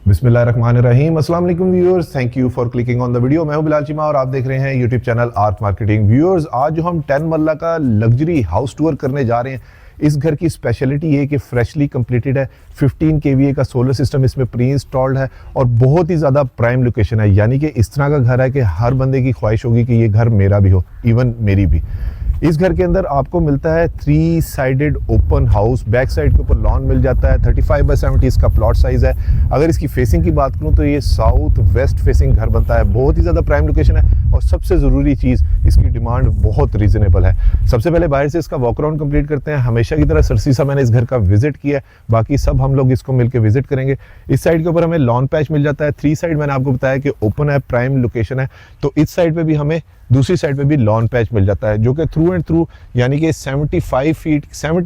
बिस्मिल्लाहिर्रहमानिर्रहीम। अस्सलाम वालेकुम viewers, thank you for clicking on the video. मैं हूं बिलाल चीमा और आप देख रहे हैं यूट्यूब चैनल आर्थ मार्केटिंग। व्यूअर्स, आज जो हम 10 मरला का लग्जरी हाउस टूर करने जा रहे हैं, इस घर की स्पेशलिटी ये कि फ्रेशली कंप्लीटेड है। 15 kVA का सोलर सिस्टम इसमें प्री इंस्टॉल्ड है और बहुत ही ज़्यादा प्राइम लोकेशन है। यानी कि इस तरह का घर है कि हर बंदे की ख्वाहिश होगी कि ये घर मेरा भी हो, इवन मेरी भी। इस घर के अंदर आपको मिलता है 3 sided open house. Back side के ऊपर लॉन मिल जाता है। 35x70 इसका प्लॉट साइज है। अगर इसकी फेसिंग की बात करूं तो ये साउथ वेस्ट फेसिंग घर बनता है। बहुत ही ज़्यादा प्राइम लोकेशन है और सबसे ज़रूरी चीज़, इसकी डिमांड बहुत रीजनेबल है। सबसे पहले बाहर से इसका वॉक अराउंड कंप्लीट करते हैं। हमेशा की तरह सरसीसा मैंने इस घर का विजिट किया है, बाकी सब हम लोग इसको मिलकर विजिट करेंगे। इस साइड के ऊपर हमें लॉन पैच मिल जाता है। 3 साइड मैंने आपको बताया कि ओपन है, प्राइम लोकेशन है। तो इस साइड पे भी हमें दूसरी साइड पे भी लॉन पैच मिल जाता है, जो कि थ्रू एंड थ्रू यानी कि 70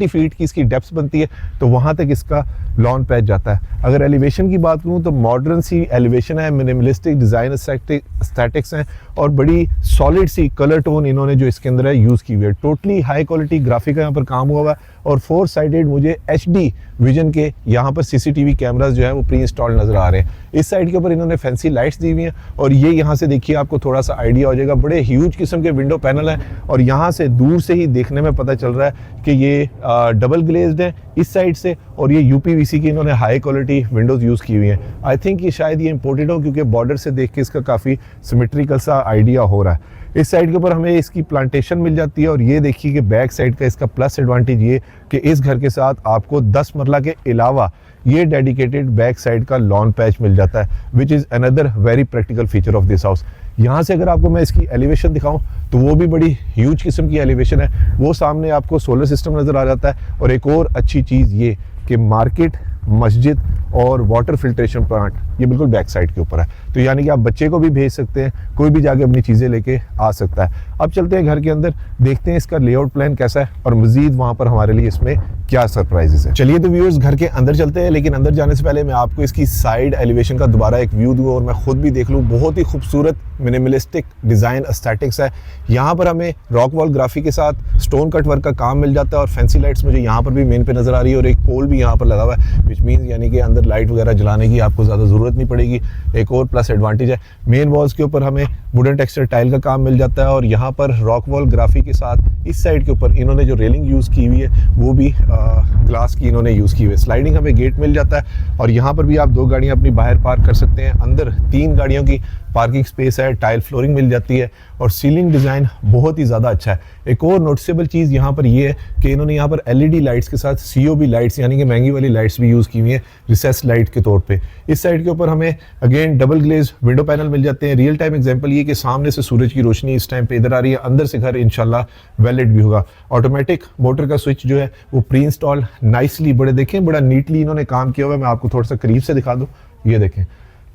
फीट की इसकी डेप्थ बनती है, तो वहाँ तक इसका लॉन पैच जाता है। अगर एलिवेशन की बात करूँ तो मॉडर्न सी एलिवेशन है, मिनिमलिस्टिक डिज़ाइन एस्थेटिक्स हैं और बड़ी सॉलिड सी कलर टोन इन्होंने जो इसके अंदर है यूज़ की हुई है। टोटली हाई क्वालिटी ग्राफिक का यहाँ पर काम हुआ हुआ है और 4 साइडेड मुझे HD विजन के यहाँ पर CCTV कैमरास जो है वो प्री इंस्टॉल नज़र आ रहे हैं। इस साइड के ऊपर इन्होंने फैंसी लाइट्स दी हुई हैं और ये यहाँ से देखिए आपको थोड़ा सा आइडिया हो जाएगा। बड़े ह्यूज किस्म के विंडो पैनल हैं और यहाँ से दूर से ही देखने में पता चल रहा है कि ये डबल ग्लेज्ड है इस साइड से, और ये UPVC की इन्होंने हाई क्वालिटी विंडोज़ यूज़ की हुई हैं। आई थिंक ये शायद ये इंपोर्टेड हो, क्योंकि बॉर्डर से देख के इसका काफ़ी सिमेट्रिकल सा आइडिया हो रहा है। इस साइड के ऊपर हमें इसकी प्लांटेशन मिल जाती है और ये देखिए कि बैक साइड का इसका प्लस एडवांटेज ये कि इस घर के साथ आपको 10 मरला के अलावा ये डेडिकेटेड बैक साइड का लॉन पैच मिल जाता है, which is another very practical feature of this house. यहाँ से अगर आपको मैं इसकी एलिवेशन दिखाऊं तो वो भी बड़ी ह्यूज किस्म की एलिवेशन है। वो सामने आपको सोलर सिस्टम नज़र आ जाता है और एक और अच्छी चीज़ ये कि मार्केट, मस्जिद और वाटर फिल्ट्रेशन प्लांट ये बिल्कुल बैक साइड के ऊपर है। तो यानी कि आप बच्चे को भी भेज सकते हैं, कोई भी जाके अपनी चीज़ें लेके आ सकता है। अब चलते हैं घर के अंदर, देखते हैं इसका लेआउट प्लान कैसा है और मजीद वहाँ पर हमारे लिए इसमें क्या सरप्राइजेस है। चलिए तो व्यूअर्स घर के अंदर चलते हैं, लेकिन अंदर जाने से पहले मैं आपको इसकी साइड एलिवेशन का दोबारा एक व्यू दूँ और मैं खुद भी देख लूँ। बहुत ही खूबसूरत मिनिमलिस्टिक डिज़ाइन एस्थेटिक्स है। यहाँ पर हमें रॉक वॉल ग्राफी के साथ स्टोन कट वर्क का काम मिल जाता है और फैंसी लाइट्स मुझे यहाँ पर भी मेन पे नज़र आ रही है और एक पोल भी यहाँ पर लगा हुआ है, विच मीन्स यानी कि अंदर लाइट वगैरह जलाने की आपको ज़्यादा ज़रूरत नहीं पड़ेगी। एक और प्लस एडवांटेज है, मेन वॉल्स के ऊपर हमें वुडन टेक्सचर टाइल का काम मिल जाता है और यहाँ पर रॉक वॉल ग्राफी के साथ इस साइड के ऊपर इन्होंने जो रेलिंग यूज़ की हुई है वो भी ग्लास की इन्होंने यूज़ की हुई है। स्लाइडिंग हमें गेट मिल जाता है और यहाँ पर भी आप 2 गाड़ियाँ अपनी बाहर पार्क कर सकते हैं। अंदर 3 गाड़ियों की पार्किंग स्पेस है, टाइल फ्लोरिंग मिल जाती है और सीलिंग डिज़ाइन बहुत ही ज़्यादा अच्छा है। एक और नोटिसेबल चीज़ यहाँ पर ये है कि इन्होंने यहाँ पर LED लाइट्स के साथ COB लाइट्स यानी कि महंगी वाली लाइट्स भी यूज़ की हुई हैं रिसेस लाइट के तौर पे। इस साइड के ऊपर हमें again double glaze window panel मिल जाते हैं। रियल टाइम एग्जांपल ये कि सामने से सूरज की रोशनी इस टाइम पे इधर आ रही है, अंदर से घर इंशाल्लाह वेल लाइट भी होगा। ऑटोमेटिक मोटर का स्विच जो है वो प्री इंस्टॉल नाइसली, बड़े देखें बड़ा नीटली इन्होंने काम किया हुआ है। मैं आपको थोड़ा सा करीब से दिखा दूँ, ये देखें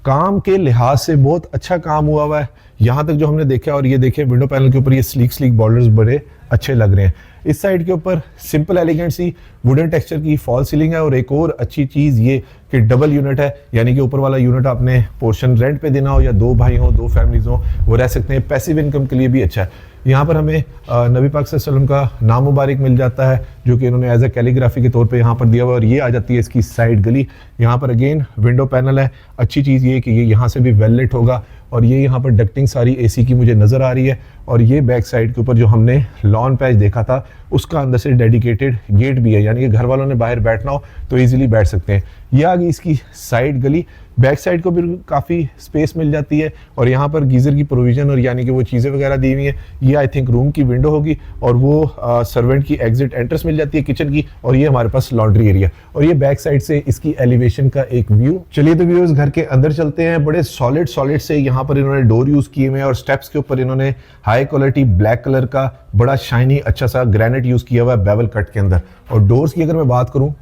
काम के लिहाज से बहुत अच्छा काम हुआ हुआ है यहाँ तक जो हमने देखा। और ये देखें विंडो पैनल के ऊपर ये स्लीक बॉर्डर्स बड़े अच्छे लग रहे हैं। इस साइड के ऊपर सिंपल एलिगेंट सी वुडन टेक्सचर की फॉल सीलिंग है और एक और अच्छी चीज़ ये कि डबल यूनिट है, यानी कि ऊपर वाला यूनिट आपने पोर्शन रेंट पे देना हो या 2 भाई हो, 2 फैमिलीज हो, वो रह सकते हैं। पैसिव इनकम के लिए भी अच्छा है। यहाँ पर हमें नबी पाक सल्लल्लाहु अलैहि वसल्लम का नाम मुबारक मिल जाता है जो कि इन्होंने एज ए कैलीग्राफी के तौर पे यहाँ पर दिया हुआ है और ये आ जाती है इसकी साइड गली। यहाँ पर अगेन विंडो पैनल है। अच्छी चीज़ ये कि ये यहाँ से भी वेल लाइट होगा और ये यहाँ पर डक्टिंग सारी AC की मुझे नज़र आ रही है और ये बैक साइड के ऊपर जो हमने लॉन पैच देखा था उसका अंदर से डेडिकेटेड गेट भी है, यानी कि घर वालों ने बाहर बैठना हो तो इजीली बैठ सकते हैं। ये आ गई इसकी साइड गली। बैक साइड को भी काफ़ी स्पेस मिल जाती है और यहाँ पर गीज़र की प्रोविज़न और यानी कि वो चीज़ें वगैरह दी हुई हैं। ये आई थिंक रूम की विंडो होगी और वो सर्वेंट की एग्जिट एंट्रेंस मिल जाती है किचन की और ये हमारे पास लॉन्ड्री एरिया और ये बैक साइड से इसकी एलिवेशन का एक व्यू। चलिए तो व्यूअर्स घर के अंदर चलते हैं। बड़े सॉलिड से यहाँ पर इन्होंने डोर यूज़ किए हुए हैं और स्टेप्स के ऊपर इन्होंने हाई क्वालिटी ब्लैक कलर का बड़ा शाइनी अच्छा सा ग्रेनाइट यूज़ किया हुआ है बेवल कट के अंदर। और डोर्स की अगर मैं बात करूँ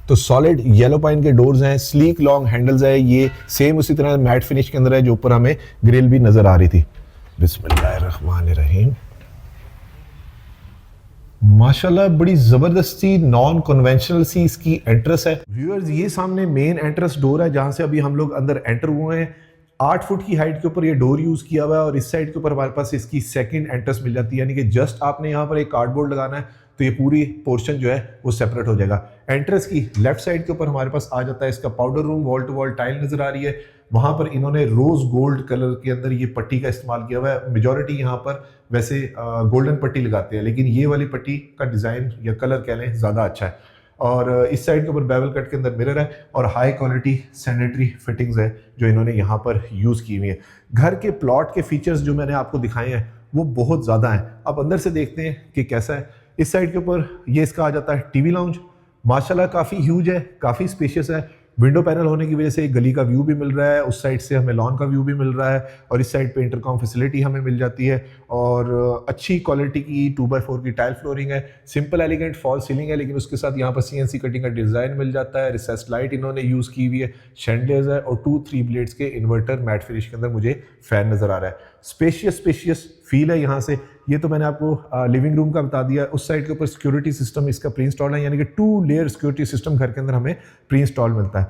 तो सॉलिड येलो पाइन के डोर्स हैं, स्लीक लॉन्ग हैंडल्स है। ये सेम उसी तरह मैट फिनिश के अंदर है जो ऊपर हमें ग्रिल भी नजर आ रही थी। बिस्मिल्लाहिर्रहमानिर्रहीम। माशाल्लाह बड़ी जबरदस्ती नॉन कन्वेंशनल सी इसकी एंट्रेंस है। व्यूअर्स ये सामने मेन एंट्रेंस डोर है जहां से अभी हम लोग अंदर एंटर हुए हैं। 8 फुट की हाइट के ऊपर ये डोर यूज किया हुआ है और इस साइड के ऊपर हमारे पास इसकी सेकंड एंट्रेंस मिल जाती है, यानी कि जस्ट आपने यहाँ पर एक कार्डबोर्ड लगाना है तो ये पूरी पोर्शन जो है वो सेपरेट हो जाएगा। एंट्रेंस की लेफ्ट साइड के ऊपर हमारे पास आ जाता है इसका powder room, wall to wall tile नजर आ रही है। वहां पर इन्होंने रोज गोल्ड कलर के अंदर ये पट्टी का इस्तेमाल किया हुआ है। मेजॉरिटी यहाँ पर वैसे गोल्डन पट्टी लगाते हैं, लेकिन ये वाली पट्टी का डिजाइन या कलर कह लें ज्यादा अच्छा है। और इस साइड के ऊपर बेवल कट के अंदर मिरर है और हाई क्वालिटी सैनिटरी फिटिंग्स है जो इन्होंने यहाँ पर यूज की हुई है। घर के प्लॉट के फीचर्स जो मैंने आपको दिखाए हैं वो बहुत ज्यादा हैं। अब अंदर से देखते हैं कि कैसा है। इस साइड के ऊपर ये इसका आ जाता है टीवी लाउंज, माशाल्लाह काफी ह्यूज है, काफी स्पेशियस है। विंडो पैनल होने की वजह से एक गली का व्यू भी मिल रहा है, उस साइड से हमें लॉन का व्यू भी मिल रहा है और इस साइड पे इंटरकॉम फैसिलिटी हमें मिल जाती है। और अच्छी क्वालिटी की 2x4 की टाइल फ्लोरिंग है, सिंपल एलिगेंट फॉल सीलिंग है, लेकिन उसके साथ यहाँ पर CNC कटिंग का डिजाइन मिल जाता है। रिसेस्ड लाइट इन्होंने यूज की हुई है, शैंडलियर्स है और 2-3 ब्लेड्स के इन्वर्टर मैट फिनिश के अंदर मुझे फैन नजर आ रहा है। स्पेशियस फील है यहाँ से। ये तो मैंने आपको लिविंग रूम का बता दिया। उस साइड के ऊपर सिक्योरिटी सिस्टम इसका प्री इंस्टॉल है, यानी कि 2 लेयर सिक्योरिटी सिस्टम घर के अंदर हमें प्री इंस्टॉल मिलता है।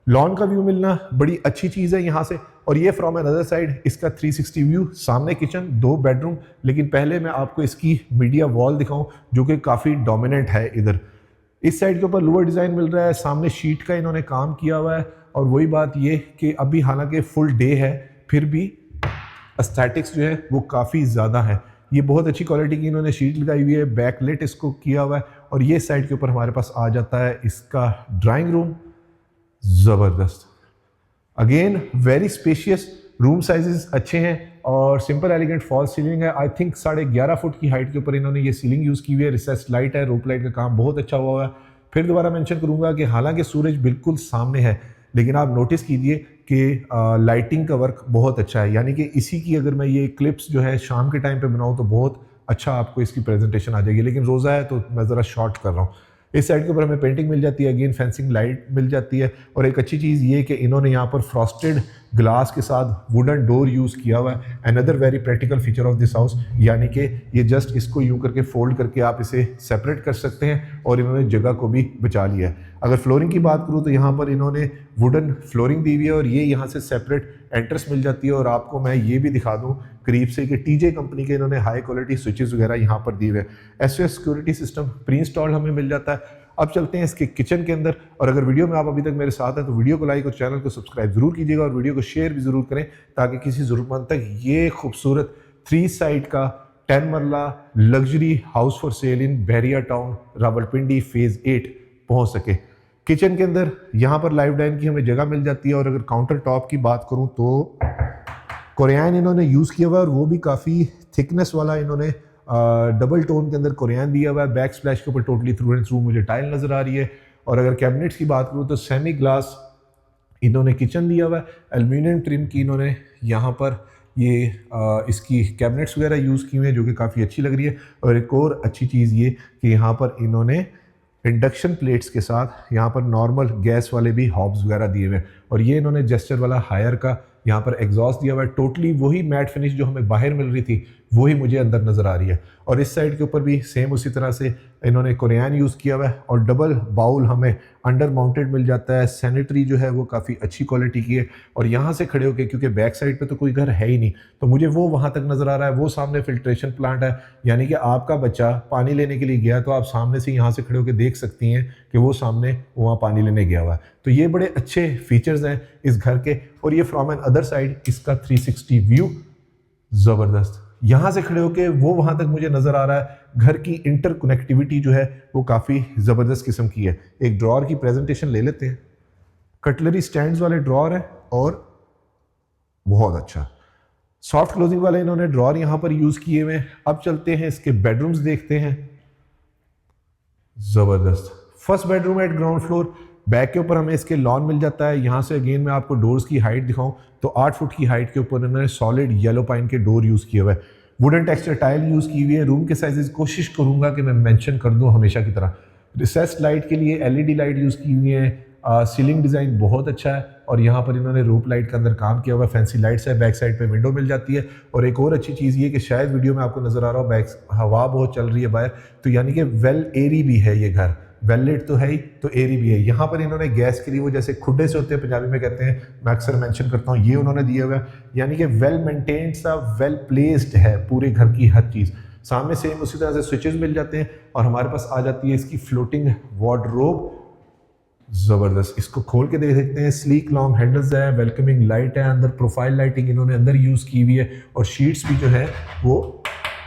लॉन का व्यू मिलना बड़ी अच्छी चीज है यहाँ से। और ये फ्रॉम अनदर साइड इसका 360 व्यू, सामने किचन, 2 बेडरूम। लेकिन पहले मैं आपको इसकी मीडिया वॉल दिखाऊं जो कि काफी डोमिनेंट है। इधर इस साइड के ऊपर लोअर डिजाइन मिल रहा है, सामने शीट का इन्होंने काम किया हुआ है। और वही बात ये कि अभी हालांकि फुल डे है फिर भी एस्थेटिक्स जो है वो काफ़ी ज़्यादा है। ये बहुत अच्छी क्वालिटी की इन्होंने शीट लगाई हुई है, बैकलेट इसको किया हुआ है। और ये साइड के ऊपर हमारे पास आ जाता है इसका ड्राइंग रूम, ज़बरदस्त। Again very spacious, room sizes अच्छे हैं और सिंपल एलिगेंट फॉल सीलिंग है। आई थिंक 11.5 फुट की हाइट के ऊपर इन्होंने ये सीलिंग यूज़ की हुई है। रिसेस्ड लाइट है, रोप लाइट का काम बहुत अच्छा हुआ है। फिर दोबारा मेंशन करूंगा कि हालांकि सूरज बिल्कुल सामने है, लेकिन आप नोटिस कीजिए कि लाइटिंग का वर्क बहुत अच्छा है। यानी कि इसी की अगर मैं ये क्लिप्स जो है शाम के टाइम पे बनाऊं तो बहुत अच्छा आपको इसकी प्रेजेंटेशन आ जाएगी। लेकिन रोज़ा है तो मैं ज़रा शॉर्ट कर रहा हूँ। इस साइड के ऊपर हमें पेंटिंग मिल जाती है, अगेन फेंसिंग लाइट मिल जाती है। और एक अच्छी चीज़ ये कि इन्होंने यहाँ पर फ्रॉस्टेड ग्लास के साथ वुडन डोर यूज़ किया हुआ है। Another very practical feature of this house, यानी कि ये जस्ट इसको यूँ करके फोल्ड करके आप इसे सेपरेट कर सकते हैं और इन्होंने जगह को भी बचा लिया है। अगर फ्लोरिंग की बात करूँ तो यहाँ पर इन्होंने वुडन फ्लोरिंग दी हुई है और ये यहाँ से सेपरेट एंट्रेंस मिल जाती है। और आपको मैं ये भी दिखा दूँ करीब से कि TJ कंपनी के इन्होंने हाई क्वालिटी स्विचेस वगैरह यहाँ पर दिए हुए हैं। SOS security system pre installed हमें मिल जाता है। अब चलते हैं इसके किचन के अंदर। और अगर वीडियो में आप अभी तक मेरे साथ हैं तो वीडियो को लाइक और चैनल को सब्सक्राइब जरूर कीजिएगा और वीडियो को शेयर भी जरूर करें ताकि किसी जरूरतमंद तक ये खूबसूरत 3 साइड का 10 मरला luxury house for sale in Bahria town Rawalpindi phase 8 पहुंच सके। किचन के अंदर यहाँ पर लाइव डाइन की हमें जगह मिल जाती है। और अगर काउंटर टॉप की बात करूँ तो कोरियन इन्होंने यूज़ किया हुआ है और वो भी काफ़ी थिकनेस वाला इन्होंने डबल टोन के अंदर कोरियन दिया हुआ है। बैक स्प्लैश के ऊपर टोटली थ्रू एंड थ्रू मुझे टाइल नजर आ रही है। और अगर कैबिनेट्स की बात करूँ तो सेमी ग्लास इन्होंने किचन दिया हुआ है, एल्यूमिनियम ट्रिम की इन्होंने यहाँ पर ये इसकी कैबिनेट्स वगैरह यूज़ की हुई है जो कि काफ़ी अच्छी लग रही है। और एक और अच्छी चीज़ ये कि यहाँ पर इन्होंने इंडक्शन प्लेट्स के साथ यहाँ पर नॉर्मल गैस वाले भी हॉब्स वगैरह दिए हुए हैं। और ये इन्होंने जेस्चर वाला हायर का यहाँ पर एग्जॉस्ट दिया हुआ है। टोटली वही मैट फिनिश जो हमें बाहर मिल रही थी वही मुझे अंदर नज़र आ रही है। और इस साइड के ऊपर भी सेम उसी तरह से इन्होंने कोरियन यूज़ किया हुआ है और डबल बाउल हमें अंडर माउंटेड मिल जाता है। सैनिटरी जो है वो काफ़ी अच्छी क्वालिटी की है। और यहाँ से खड़े होकर, क्योंकि बैक साइड पे तो कोई घर है ही नहीं, तो मुझे वो वहाँ तक नज़र आ रहा है। वो सामने फिल्ट्रेशन प्लांट है, यानी कि आपका बच्चा पानी लेने के लिए गया तो आप सामने से यहाँ से खड़े होकर देख सकती हैं कि वो सामने वहाँ पानी लेने गया हुआ है। तो ये बड़े अच्छे फीचर्स हैं इस घर के। और ये फ्रॉम एन अदर साइड इसका 360 व्यू ज़बरदस्त, यहाँ से खड़े होके वो वहाँ तक मुझे नज़र आ रहा है। घर की इंटरकनेक्टिविटी जो है वो काफ़ी ज़बरदस्त किस्म की है। एक ड्रॉर की प्रेजेंटेशन ले लेते हैं। कटलरी स्टैंड्स वाले ड्रॉर है और बहुत अच्छा सॉफ्ट क्लोजिंग वाले इन्होंने ड्रॉर यहाँ पर यूज़ किए हुए हैं। अब चलते हैं इसके बेडरूम्स देखते हैं। ज़बरदस्त first bedroom eight ground floor, back के ऊपर हमें इसके लॉन मिल जाता है। यहाँ से अगेन मैं आपको डोर्स की हाइट दिखाऊं तो 8 फुट की हाइट के ऊपर इन्होंने सॉलिड येलो पाइन के डोर यूज़ किए हुए हैं। वुडन टेक्सचर टाइल यूज़ की हुई है। रूम के साइजेस कोशिश करूंगा कि मैं मेंशन कर दूं हमेशा की तरह। रिसेस्ड लाइट के लिए LED लाइट यूज़ की हुई है। सीलिंग डिज़ाइन बहुत अच्छा है और यहाँ पर इन्होंने रूप लाइट के अंदर काम किया हुआ है। फैंसी लाइट्स है, बैक साइड पे विंडो मिल जाती है। और एक और अच्छी चीज़ ये कि शायद वीडियो में आपको नज़र आ रहा हो बैक हवा बहुत चल रही है बाहर, तो यानी कि वेल एरी भी है ये घर। वेल लिट तो है ही तो एरी भी है। यहाँ पर इन्होंने गैस के लिए वो जैसे खुड्डे से होते हैं पंजाबी में कहते हैं, मैं अक्सर मेंशन करता हूँ, ये उन्होंने दिया हुआ है। यानी कि वेल मेंटेन्ड सा वेल प्लेस्ड है पूरे घर की हर चीज़। सामने सेम उसी तरह से स्विचेस मिल जाते हैं और हमारे पास आ जाती है इसकी फ्लोटिंग वार्डरोब। जबरदस्त, इसको खोल के देख सकते हैं। स्लीक लॉन्ग हैंडल्स है, वेलकमिंग लाइट है, अंदर प्रोफाइल लाइटिंग इन्होंने अंदर यूज की हुई है और शीट्स भी जो है वो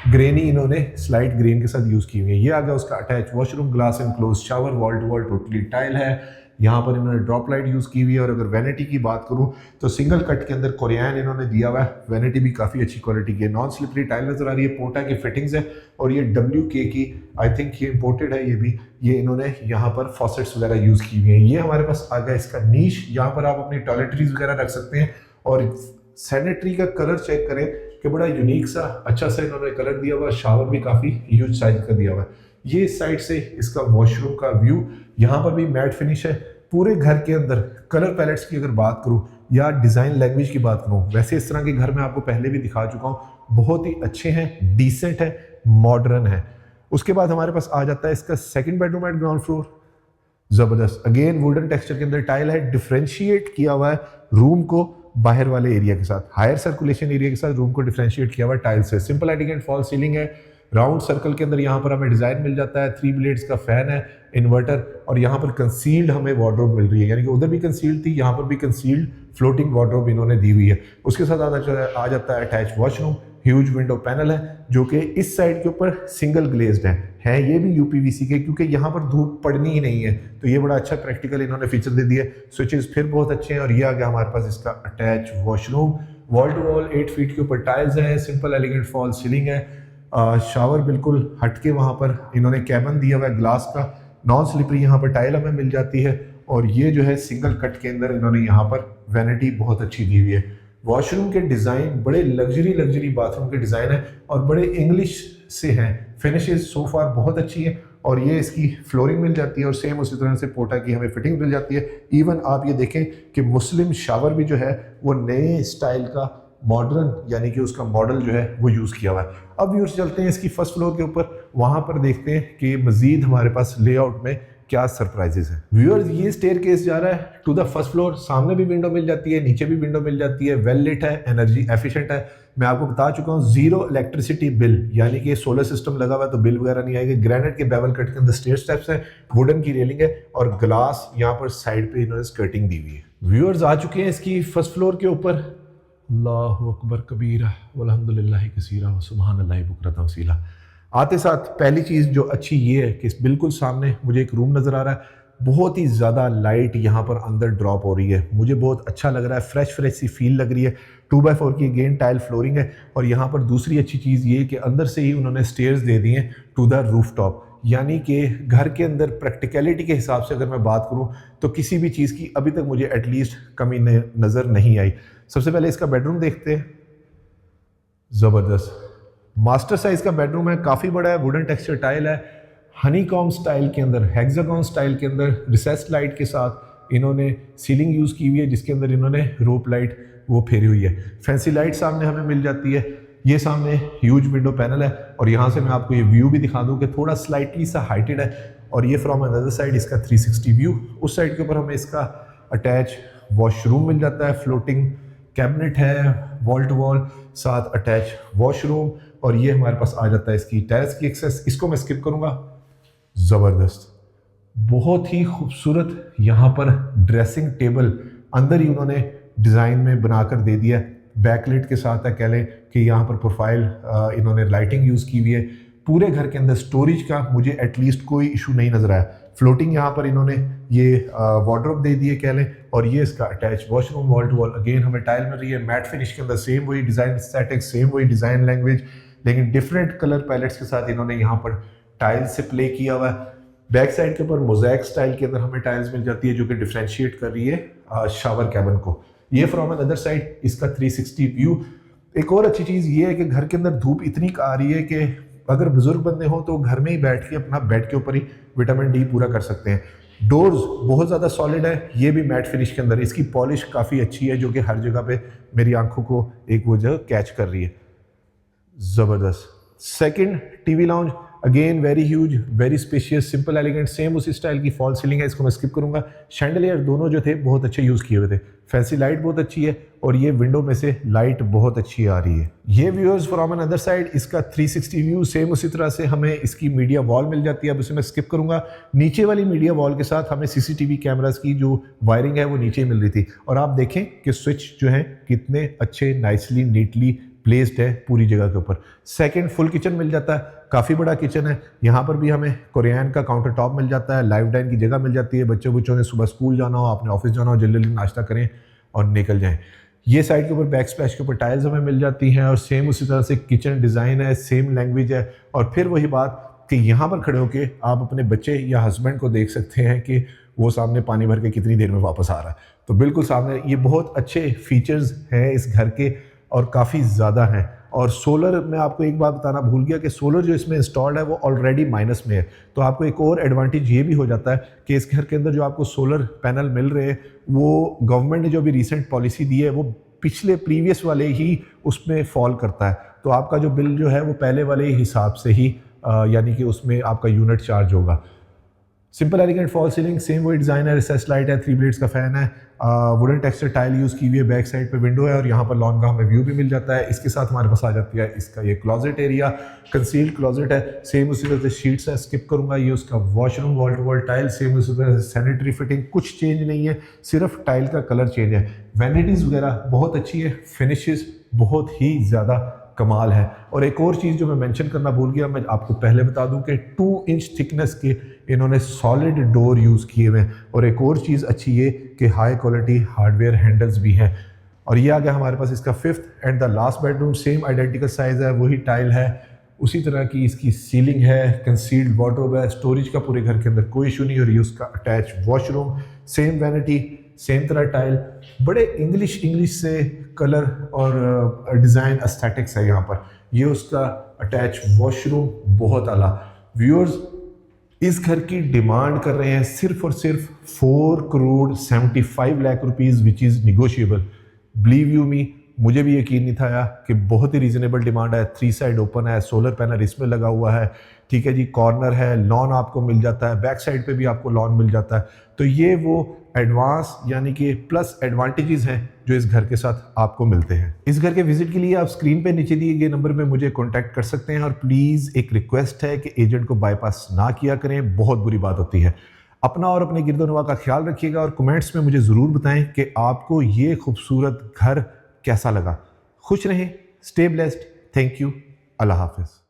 ग्रेनी इन्होंने स्लाइट ग्रीन के साथ यूज की हुई है। ये आ गया उसका attach washroom, glass and close shower, wall to wall totally tile है। यहाँ पर इन्होंने ड्रॉप लाइट यूज की हुई है। और अगर वैनिटी की बात करूँ तो सिंगल कट के अंदर कोरियन इन्होंने दिया हुआ है। वैनिटी भी काफी अच्छी क्वालिटी की है। नॉन स्लिपरी टाइल नजर आ रही है, पोटा की फिटिंग्स है और ये WK की, आई थिंक ये इंपोर्टेड है। ये भी ये इन्होंने यहाँ पर फॉसेट्स वगैरह यूज की हुई है। ये हमारे पास आ गया इसका नीश, यहाँ पर आप अपनी टॉयलेटरीज वगैरह रख सकते हैं। और सैनिटरी का कलर चेक करें कि बड़ा यूनिक सा अच्छा सा इन्होंने कलर दिया हुआ है। शावर भी काफी ह्यूज साइज का दिया हुआ है। ये इस साइड से इसका वॉशरूम का व्यू, यहाँ पर भी मैट फिनिश है। पूरे घर के अंदर कलर पैलेट्स की अगर बात करूं या डिजाइन लैंग्वेज की बात करूं, वैसे इस तरह के घर मैं आपको पहले भी दिखा चुका हूं। बहुत ही अच्छे हैं, डिसेंट है, मॉडर्न है। उसके बाद हमारे पास आ जाता है इसका second bedroom eight ground floor. जबरदस्त, अगेन वुडन टेक्सचर के अंदर टाइल है। डिफरेंशिएट किया हुआ है रूम को बाहर वाले एरिया के साथ, हायर सर्कुलेशन एरिया के साथ रूम को डिफरेंशिएट किया हुआ है टाइल से। सिंपल एलिगेंट फॉल सीलिंग है। राउंड सर्कल के अंदर यहाँ पर हमें डिजाइन मिल जाता है। 3 ब्लेड्स का फैन है, इन्वर्टर, और यहाँ पर कंसील्ड हमें वार्डरोब मिल रही है, यानी कि उधर भी कंसील्ड थी, यहाँ पर भी कंसील्ड फ्लोटिंग वार्डरोब इन्होंने दी हुई है। उसके साथ आ जाता है attach washroom. Huge window panel है जो कि इस साइड के ऊपर सिंगल ग्लेज्ड है ये भी UPVC के, क्योंकि यहाँ पर धूप पड़नी ही नहीं है, तो ये बड़ा अच्छा प्रैक्टिकल इन्होंने फीचर दे दिया। स्विचेस फिर बहुत अच्छे हैं। और ये आ गया हमारे पास इसका attach washroom. Wall to wall 8 feet के ऊपर टाइल्स है। सिंपल एलिगेंट फॉल सीलिंग है। शावर बिल्कुल हटके वहाँ पर इन्होंने कैबिन दिया हुआ है ग्लास का। नॉन स्लिपरी यहाँ पर टाइल हमें मिल जाती है। और ये जो है सिंगल कट के अंदर इन्होंने यहाँ पर वैनिटी बहुत अच्छी दी हुई है। वॉशरूम के डिज़ाइन बड़े लग्जरी बाथरूम के डिज़ाइन है और बड़े इंग्लिश से हैं। फिनिशेस सो फार बहुत अच्छी है। और ये इसकी फ्लोरिंग मिल जाती है और सेम उसी तरह से पोटा की हमें फिटिंग मिल जाती है। इवन आप ये देखें कि मुस्लिम शावर भी जो है वो नए स्टाइल का मॉडर्न, यानी कि उसका मॉडल जो है वो यूज़ किया हुआ है। अब व्यूअर्स चलते हैं इसकी फर्स्ट फ्लोर के ऊपर, वहाँ पर देखते हैं कि मज़ीद हमारे पास लेआउट में क्या सरप्राइजेस हैं। व्यूअर्स ये स्टेयरकेस जा रहा है टू द फर्स्ट फ्लोर। सामने भी विंडो मिल जाती है, नीचे भी विंडो मिल जाती है। वेल लिट है, एनर्जी एफिशिएंट है। मैं आपको बता चुका हूँ 0 इलेक्ट्रिसिटी बिल, यानी कि सोलर सिस्टम लगा हुआ है तो बिल वगैरह नहीं आएगा। ग्रेनाइट के बेवल कट के अंदर स्टेयर स्टेप्स हैं, वुडन की रेलिंग है और ग्लास यहाँ पर साइड पे इन्होंने स्कर्टिंग दी हुई है। व्यूअर्स आ चुके हैं इसकी फर्स्ट फ्लोर के ऊपर। अल्लाहु अकबर कबीरा वल्हम्दुलिल्लाहि कसीरा व सुब्हानल्लाहि बुकरतन वसीला। आते साथ पहली चीज़ जो अच्छी ये है कि बिल्कुल सामने मुझे एक रूम नज़र आ रहा है। बहुत ही ज़्यादा लाइट यहाँ पर अंदर ड्रॉप हो रही है, मुझे बहुत अच्छा लग रहा है। फ्रेश सी फील लग रही है। 2x4 की अगेन टाइल फ्लोरिंग है। और यहाँ पर दूसरी अच्छी चीज़ ये कि अंदर से ही उन्होंने स्टेयर्स दे दिए टू द रूफ टॉप, यानी कि घर के अंदर प्रैक्टिकलिटी के हिसाब से अगर मैं बात करूँ तो किसी भी चीज़ की अभी तक मुझे एटलीस्ट कमी नज़र नहीं आई। सबसे पहले इसका बेडरूम देखते हैं। ज़बरदस्त मास्टर साइज का बेडरूम है, काफ़ी बड़ा है। वुडन टेक्सचर टाइल है, हनीकॉम स्टाइल के अंदर, हेक्सागॉन स्टाइल के अंदर रिसेस्ड लाइट के साथ इन्होंने सीलिंग यूज़ की हुई है, जिसके अंदर इन्होंने रोप लाइट वो फेरी हुई है। फैंसी लाइट सामने हमें मिल जाती है। ये सामने ह्यूज विंडो पैनल है और यहाँ से मैं आपको ये व्यू भी दिखा दूँ कि थोड़ा स्लाइटली सा हाइटेड है। और ये फ्रॉम अनदर साइड इसका 360 व्यू। उस साइड के ऊपर हमें इसका अटैच वॉशरूम मिल जाता है। फ्लोटिंग कैबिनेट है, वॉल टू वॉल, साथ अटैच वॉशरूम। और ये हमारे पास आ जाता है इसकी टेरेस की एक्सेस। इसको मैं स्किप करूँगा। ज़बरदस्त, बहुत ही खूबसूरत यहाँ पर ड्रेसिंग टेबल अंदर ही उन्होंने डिज़ाइन में बनाकर दे दिया। बैकलाइट के साथ है, कह लें कि यहाँ पर प्रोफाइल इन्होंने लाइटिंग यूज़ की हुई है। पूरे घर के अंदर स्टोरेज का मुझे एटलीस्ट कोई इशू नहीं नजर आया। फ्लोटिंग यहाँ पर इन्होंने ये वार्डरोब दे दिए कह लें। और ये इसका attach washroom, wall to wall again हमें टाइल मिल रही है। मैट फिनिश के अंदर सेम वही डिज़ाइन एस्थेटिक, सेम वही डिज़ाइन लैंग्वेज, लेकिन डिफरेंट कलर पैलेट्स के साथ इन्होंने यहाँ पर टाइल से प्ले किया हुआ है। बैक साइड के ऊपर मोज़ैक स्टाइल के अंदर हमें टाइल्स मिल जाती है जो कि डिफ्रेंशिएट कर रही है शावर कैबिन को। ये फ्रॉम अनदर साइड इसका 360 व्यू। एक और अच्छी चीज़ ये है कि घर के अंदर धूप इतनी आ रही है कि अगर बुजुर्ग बंदे हो तो घर में ही बैठ के अपना बेड के ऊपर ही विटामिन डी पूरा कर सकते हैं। डोर्स बहुत ज़्यादा सॉलिड है। ये भी मैट फिनिश के अंदर, इसकी पॉलिश काफ़ी अच्छी है जो कि हर जगह पे मेरी आंखों को एक वो जगह कैच कर रही है। ज़बरदस्त। Second TV lounge, again very huge, very spacious, simple elegant, same उसी स्टाइल की फॉल सीलिंग है। इसको मैं स्किप करूंगा। शैंडलियर दोनों जो थे बहुत अच्छे यूज़ किए हुए थे। फैंसी लाइट बहुत अच्छी है और ये विंडो में से लाइट बहुत अच्छी आ रही है। ये viewers from another side इसका 360 व्यू सेम उसी तरह से हमें इसकी मीडिया वॉल मिल जाती है। अब उसे मैं स्किप करूंगा। नीचे वाली मीडिया वॉल के साथ हमें सीसीटीवी कैमरास की जो वायरिंग है वो नीचे मिल रही थी और आप देखें कि स्विच जो है कितने अच्छे नाइसली नीटली प्लेस्ड है पूरी जगह के ऊपर। सेकंड फुल किचन मिल जाता है, काफ़ी बड़ा किचन है। यहाँ पर भी हमें कोरियन का काउंटर टॉप मिल जाता है, लाइव डाइन की जगह मिल जाती है। बच्चों ने सुबह स्कूल जाना हो, आपने ऑफिस जाना हो, जल्दी जल्दी नाश्ता करें और निकल जाएं। ये साइड के ऊपर बैक स्प्लैश के ऊपर टाइल्स हमें मिल जाती हैं और सेम उसी तरह से किचन डिज़ाइन है, सेम लैंग्वेज है। और फिर वही बात कि यहाँ पर खड़े होकर आप अपने बच्चे या हस्बैंड को देख सकते हैं कि वो सामने पानी भर के कितनी देर में वापस आ रहा है। तो बिल्कुल सामने ये बहुत अच्छे फीचर्स हैं इस घर के और काफ़ी ज़्यादा हैं। और सोलर, मैं आपको एक बात बताना भूल गया कि सोलर जो इसमें इंस्टॉल्ड है वो ऑलरेडी माइनस में है। तो आपको एक और एडवांटेज ये भी हो जाता है कि इस घर के अंदर जो आपको सोलर पैनल मिल रहे हैं वो गवर्नमेंट ने जो भी रिसेंट पॉलिसी दी है वो पिछले प्रीवियस वाले ही उसमें फॉल करता है। तो आपका जो बिल जो है वो पहले वाले हिसाब से ही यानी कि उसमें आपका यूनिट चार्ज होगा। Simple elegant fall ceiling, same वही डिज़ाइन है, रिसेस लाइट है, 3 ब्लेड्स का फैन है, वुडन टेक्सचर टाइल यूज़ की हुई है, बैक साइड पे विंडो है और यहाँ पर लॉन का हमें व्यू भी मिल जाता है। इसके साथ हमारे पास आ जाती है इसका ये क्लॉजेट एरिया, कंसील्ड क्लॉजेट है, सेम उसी तरह से शीट्स है, स्किप करूँगा। ये उसका washroom, wall to wall tile, same उसी तरह से सैनिटरी फिटिंग, कुछ चेंज नहीं है, सिर्फ टाइल का कलर चेंज है। वैनिटीज़ वगैरह बहुत अच्छी है, फिनिशेस बहुत ही ज़्यादा कमाल है। और एक और चीज़ जो मैं मेंशन करना भूल गया, मैं आपको पहले बता दूं कि 2 इंच थिकनेस के इन्होंने सॉलिड डोर यूज़ किए हुए हैं। और एक और चीज़ अच्छी है कि हाई क्वालिटी हार्डवेयर हैंडल्स भी हैं। और ये आ गया हमारे पास इसका 5th and the last bedroom, same identical size है, वही टाइल है, उसी तरह की इसकी सीलिंग है, कंसील्ड वार्डरोब है, स्टोरेज का पूरे घर के अंदर कोई इशू नहीं। और ये उसका attach washroom, same vanity, same तरह टाइल, बड़े इंग्लिश से कलर और डिज़ाइन एस्थेटिक्स है यहाँ पर। ये उसका अटैच वॉशरूम बहुत आला। व्यूअर्स इस घर की डिमांड कर रहे हैं सिर्फ और सिर्फ 4,75 lakh rupees which is negotiable. Believe you me, मुझे भी यकीन नहीं था कि बहुत ही रीजनेबल डिमांड है। 3 साइड ओपन है, सोलर पैनल इसमें लगा हुआ है, ठीक है जी, कॉर्नर है, लॉन आपको मिल जाता है, बैक साइड पे भी आपको लॉन मिल जाता है। तो ये वो एडवांस यानी कि प्लस एडवांटेजेस हैं जो इस घर के साथ आपको मिलते हैं। इस घर के विजिट के लिए आप स्क्रीन पे नीचे दिए गए नंबर पे मुझे कांटेक्ट कर सकते हैं। और प्लीज़ एक रिक्वेस्ट है कि एजेंट को बाईपास ना किया करें, बहुत बुरी बात होती है। अपना और अपने गिरदोनवा का ख्याल रखिएगा और कमेंट्स में मुझे ज़रूर बताएं कि आपको ये खूबसूरत घर कैसा लगा। खुश रहें, स्टे ब्लेस्ड, थैंक यू, अल्लाह हाफिज़।